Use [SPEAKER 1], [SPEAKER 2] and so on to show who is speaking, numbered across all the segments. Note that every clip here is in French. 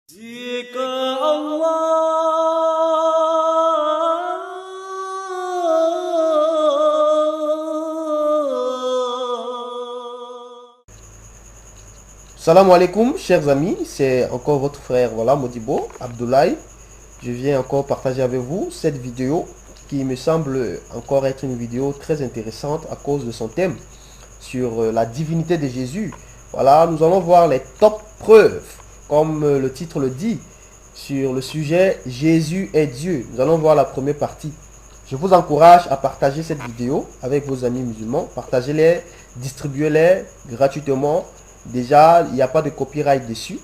[SPEAKER 1] Jika Allah
[SPEAKER 2] Salam alaikum, chers amis, c'est encore votre frère, Modibo Abdoulaye. Je viens encore partager avec vous cette vidéo qui me semble encore être une vidéo très intéressante à cause de son thème sur la divinité de Jésus. Voilà, nous allons voir les top preuves, comme le titre le dit, sur le sujet Jésus est Dieu. Nous allons voir la première partie. Je vous encourage à partager cette vidéo avec vos amis musulmans. Partagez-les, distribuez-les gratuitement. Déjà, il n'y a pas de copyright dessus.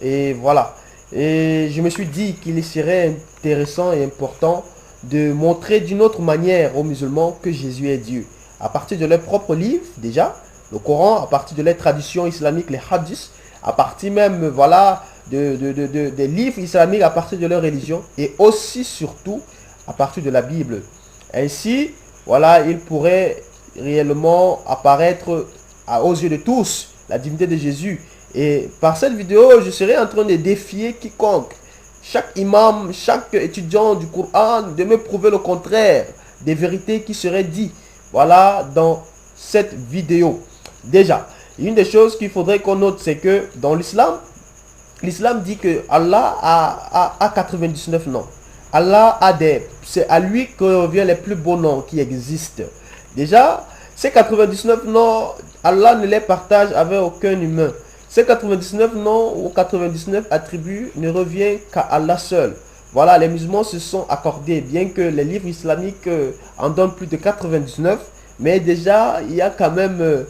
[SPEAKER 2] Et voilà. Et je me suis dit qu'il serait intéressant et important de montrer d'une autre manière aux musulmans que Jésus est Dieu. À partir de leurs propres livres, déjà, le Coran, à partir de leurs traditions islamiques, les hadiths, à partir même, des livres islamiques, à partir de leur religion, et aussi, surtout, à partir de la Bible. Ainsi, il pourrait réellement apparaître aux yeux de tous la divinité de Jésus. Et par cette vidéo, je serai en train de défier quiconque, chaque imam, chaque étudiant du Coran, de me prouver le contraire des vérités qui seraient dites, dans cette vidéo. Déjà, une des choses qu'il faudrait qu'on note, c'est que dans l'islam, l'islam dit que Allah a 99 noms. Allah c'est à lui que revient les plus beaux noms qui existent. Déjà, ces 99 noms, Allah ne les partage avec aucun humain. Ces 99 noms ou 99 attributs ne reviennent qu'à Allah seul. Voilà, les musulmans se sont accordés, bien que les livres islamiques en donnent plus de 99. Mais déjà, il y a quand même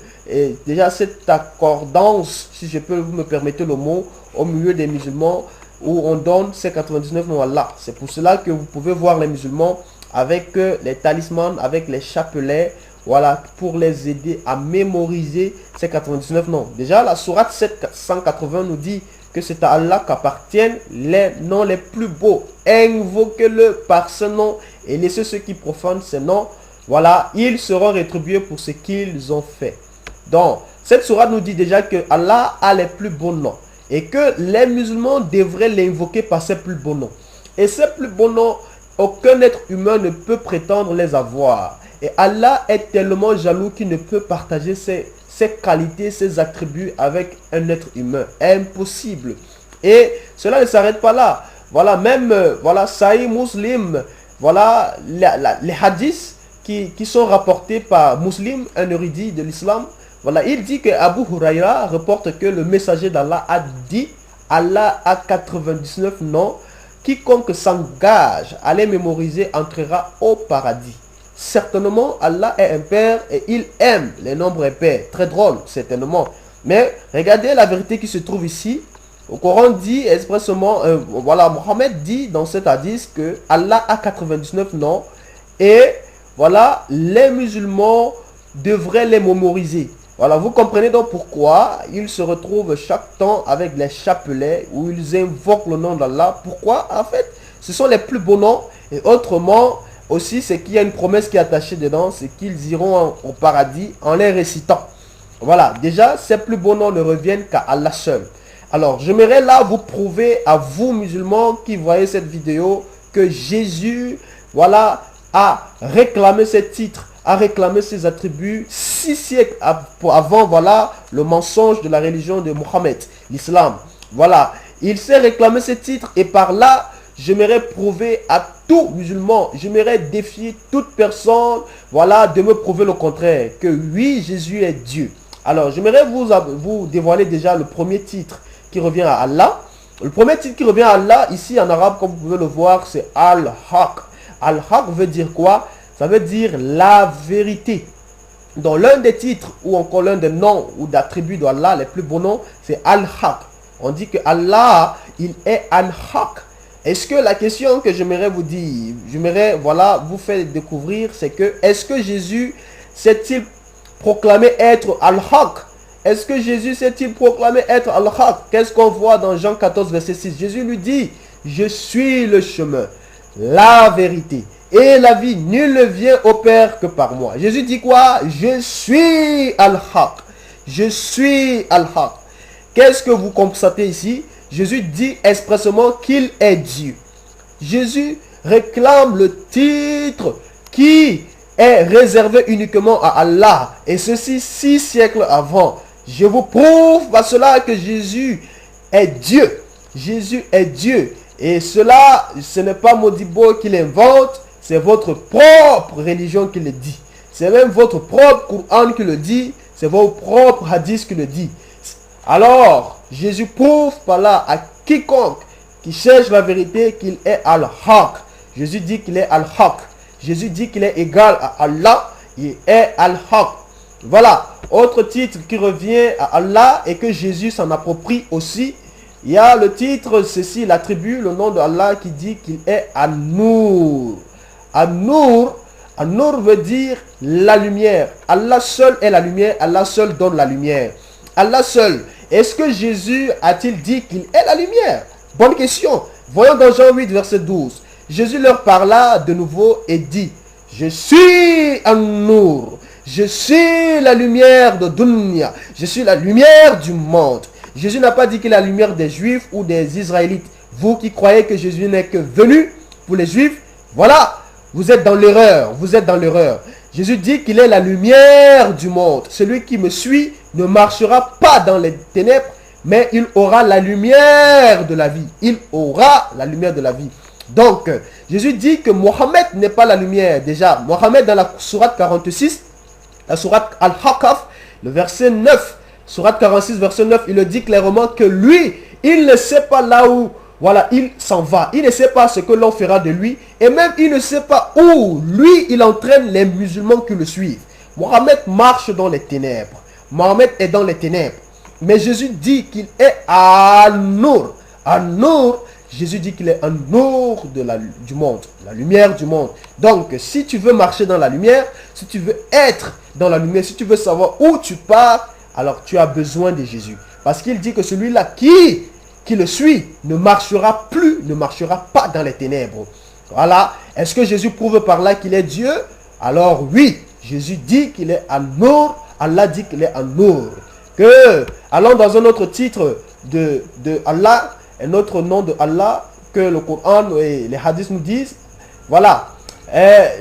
[SPEAKER 2] déjà cette accordance, si je peux me permettre le mot, au milieu des musulmans, où on donne ces 99 noms à Allah. C'est pour cela que vous pouvez voir les musulmans avec les talismans, avec les chapelets, pour les aider à mémoriser ces 99 noms. Déjà, la sourate 780 nous dit que c'est à Allah qu'appartiennent les noms les plus beaux. Invoquez-le par ce nom et laissez ceux qui profanent ces noms. Ils seront rétribués pour ce qu'ils ont fait. Donc, cette sourate nous dit déjà que Allah a les plus beaux noms et que les musulmans devraient l'invoquer par ses plus beaux noms. Et ces plus beaux noms, aucun être humain ne peut prétendre les avoir. Et Allah est tellement jaloux qu'il ne peut partager ses qualités, ses attributs avec un être humain. Impossible. Et cela ne s'arrête pas là. Sahih Muslim, les hadiths qui sont rapportés par Muslim, un érudit de l'islam. Il dit que Abu Huraira reporte que le messager d'Allah a dit Allah a 99 noms. Quiconque s'engage à les mémoriser entrera au paradis. Certainement, Allah est un père et il aime les nombres impairs. Très drôle, certainement. Mais regardez la vérité qui se trouve ici. Au Coran dit expressément, Mohammed dit dans cet hadith que Allah a 99 noms. Et les musulmans devraient les mémoriser. Vous comprenez donc pourquoi ils se retrouvent chaque temps avec les chapelets où ils invoquent le nom d'Allah. Pourquoi? En fait, ce sont les plus beaux noms. Et autrement, aussi, c'est qu'il y a une promesse qui est attachée dedans, c'est qu'ils iront au paradis en les récitant. Déjà, ces plus beaux noms ne reviennent qu'à Allah seul. Alors, j'aimerais là vous prouver à vous, musulmans, qui voyez cette vidéo, que Jésus, a réclamé ces titres, a réclamé ses attributs 6 siècles avant, le mensonge de la religion de Mohammed, l'islam. Il s'est réclamé ces titres et par là, j'aimerais prouver à tout musulman, j'aimerais défier toute personne, de me prouver le contraire, que oui, Jésus est Dieu. Alors, j'aimerais vous dévoiler déjà le premier titre qui revient à Allah. Le premier titre qui revient à Allah, ici en arabe, comme vous pouvez le voir, c'est Al-Haq. Al-Haq veut dire quoi? Ça veut dire la vérité. Dans l'un des titres, ou encore l'un des noms ou d'attributs d'Allah, les plus beaux noms, c'est Al-Haq. On dit que Allah, il est Al-Haq. Est-ce que la question que j'aimerais vous dire, vous faire découvrir, c'est que, est-ce que Jésus s'est-il proclamé être Al-Haq? Est-ce que Jésus s'est-il proclamé être Al-Haq? Qu'est-ce qu'on voit dans Jean 14, verset 6? Jésus lui dit, je suis le chemin, la vérité et la vie. Nul ne vient au Père que par moi. Jésus dit quoi? Je suis Al-Haq. Je suis Al-Haq. Qu'est-ce que vous constatez ici? Jésus dit expressément qu'il est Dieu. Jésus réclame le titre qui est réservé uniquement à Allah. Et ceci 6 siècles avant. Je vous prouve par cela que Jésus est Dieu. Jésus est Dieu. Et cela, ce n'est pas Modibo qui l'invente, c'est votre propre religion qui le dit. C'est même votre propre Coran qui le dit, c'est votre propre hadith qui le dit. Alors, Jésus prouve par là à quiconque qui cherche la vérité qu'il est Al-Haq. Jésus dit qu'il est Al-Haq. Jésus dit qu'il est égal à Allah, il est Al-Haq. Voilà, autre titre qui revient à Allah et que Jésus s'en approprie aussi. Il y a le titre, ceci, il attribue le nom de Allah qui dit qu'il est An-Nur. An-Nur, An-Nur veut dire la lumière. Allah seul est la lumière, Allah seul donne la lumière. Allah seul. Est-ce que Jésus a-t-il dit qu'il est la lumière? Bonne question. Voyons dans Jean 8, verset 12. Jésus leur parla de nouveau et dit, je suis An-Nur. Je suis la lumière de Dunya. Je suis la lumière du monde. Jésus n'a pas dit qu'il est la lumière des Juifs ou des Israélites. Vous qui croyez que Jésus n'est que venu pour les Juifs, voilà, vous êtes dans l'erreur. Vous êtes dans l'erreur. Jésus dit qu'il est la lumière du monde. Celui qui me suit ne marchera pas dans les ténèbres, mais il aura la lumière de la vie. Il aura la lumière de la vie. Donc, Jésus dit que Mohammed n'est pas la lumière. Déjà, Mohammed dans la sourate 46, la sourate Al-Hakaf, le verset 9, sourate 46, verset 9, il le dit clairement que lui, il ne sait pas là où, voilà, il s'en va. Il ne sait pas ce que l'on fera de lui. Et même, il ne sait pas où, lui, il entraîne les musulmans qui le suivent. Mohammed marche dans les ténèbres. Mohammed est dans les ténèbres. Mais Jésus dit qu'il est An-Nur. An-Nur, Jésus dit qu'il est An-Nur du monde, la lumière du monde. Donc, si tu veux marcher dans la lumière, si tu veux être dans la lumière, si tu veux savoir où tu pars, alors tu as besoin de Jésus. Parce qu'il dit que celui-là qui le suit ne marchera pas dans les ténèbres. Voilà. Est-ce que Jésus prouve par là qu'il est Dieu? Alors oui, Jésus dit qu'il est An-Nur, Allah dit qu'il est An-Nur. Allons dans un autre titre de Allah, un autre nom de Allah que le Coran et les hadiths nous disent. Voilà.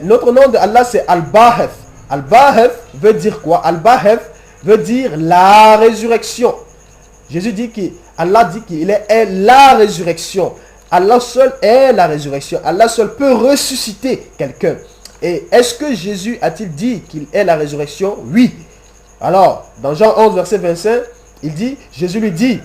[SPEAKER 2] Notre nom de Allah c'est Al-Bahef. Al-Bahef veut dire quoi? Al-Bahef veut dire la résurrection. Jésus dit Allah dit qu'il est la résurrection. Allah seul est la résurrection. Allah seul peut ressusciter quelqu'un. Et est-ce que Jésus a-t-il dit qu'il est la résurrection? Oui. Alors, dans Jean 11, verset 25, il dit, Jésus lui dit,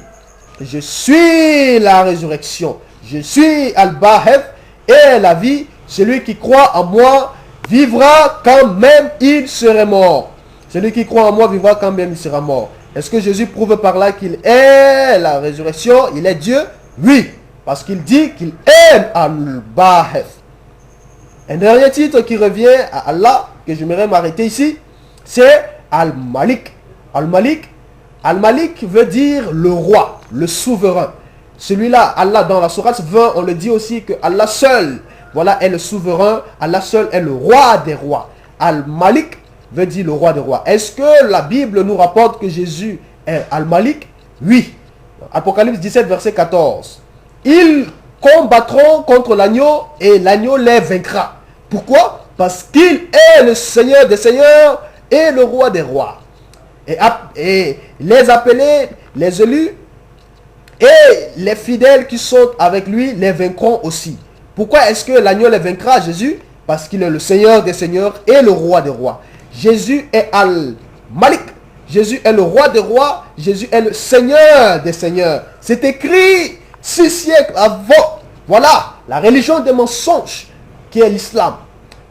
[SPEAKER 2] je suis la résurrection. Je suis Al-Bahef et la vie. Celui qui croit en moi vivra quand même il serait mort. Celui qui croit en moi vivra quand même il sera mort. Est-ce que Jésus prouve par là qu'il est la résurrection? Il est Dieu? Oui. Parce qu'il dit qu'il est Al-Bahef. Un dernier titre qui revient à Allah, que j'aimerais m'arrêter ici, c'est Al-Malik. Al-Malik. Al-Malik veut dire le roi, le souverain. Celui-là, Allah, dans la sourate 20, on le dit aussi que Allah seul, voilà, est le souverain. Allah seul est le roi des rois. Al-Malik veut dire le roi des rois. Est-ce que la Bible nous rapporte que Jésus est Al-Malik? Oui. Apocalypse 17, verset 14. Ils combattront contre l'agneau et l'agneau les vaincra. Pourquoi? Parce qu'il est le Seigneur des seigneurs et le roi des rois. Et les appelés, les élus et les fidèles qui sont avec lui les vaincront aussi. Pourquoi est-ce que l'agneau les vaincra, Jésus? Parce qu'il est le Seigneur des seigneurs et le roi des rois. Jésus est Al-Malik. Jésus est le roi des rois. Jésus est le Seigneur des seigneurs. C'est écrit 6 siècles avant. Voilà la religion des mensonges qui est l'islam.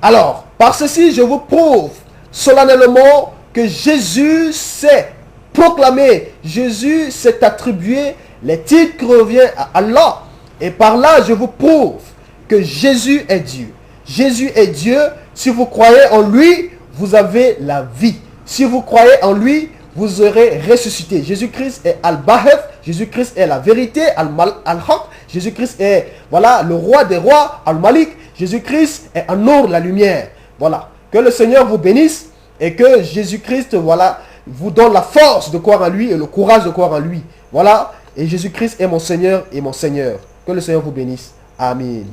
[SPEAKER 2] Alors, par ceci, je vous prouve solennellement que Jésus s'est proclamé. Jésus s'est attribué les titres qui reviennent à Allah. Et par là, je vous prouve que Jésus est Dieu. Jésus est Dieu. Si vous croyez en lui, vous avez la vie. Si vous croyez en lui, vous serez ressuscité. Jésus-Christ est Al-Bahef. Jésus-Christ est la vérité. Al-Haq. Jésus-Christ est, voilà, le roi des rois. Al-Malik. Jésus-Christ est An-Nur, la lumière. Voilà. Que le Seigneur vous bénisse et que Jésus-Christ, voilà, vous donne la force de croire en lui et le courage de croire en lui. Voilà. Et Jésus-Christ est mon Seigneur et mon Seigneur. Que le Seigneur vous bénisse. Amen.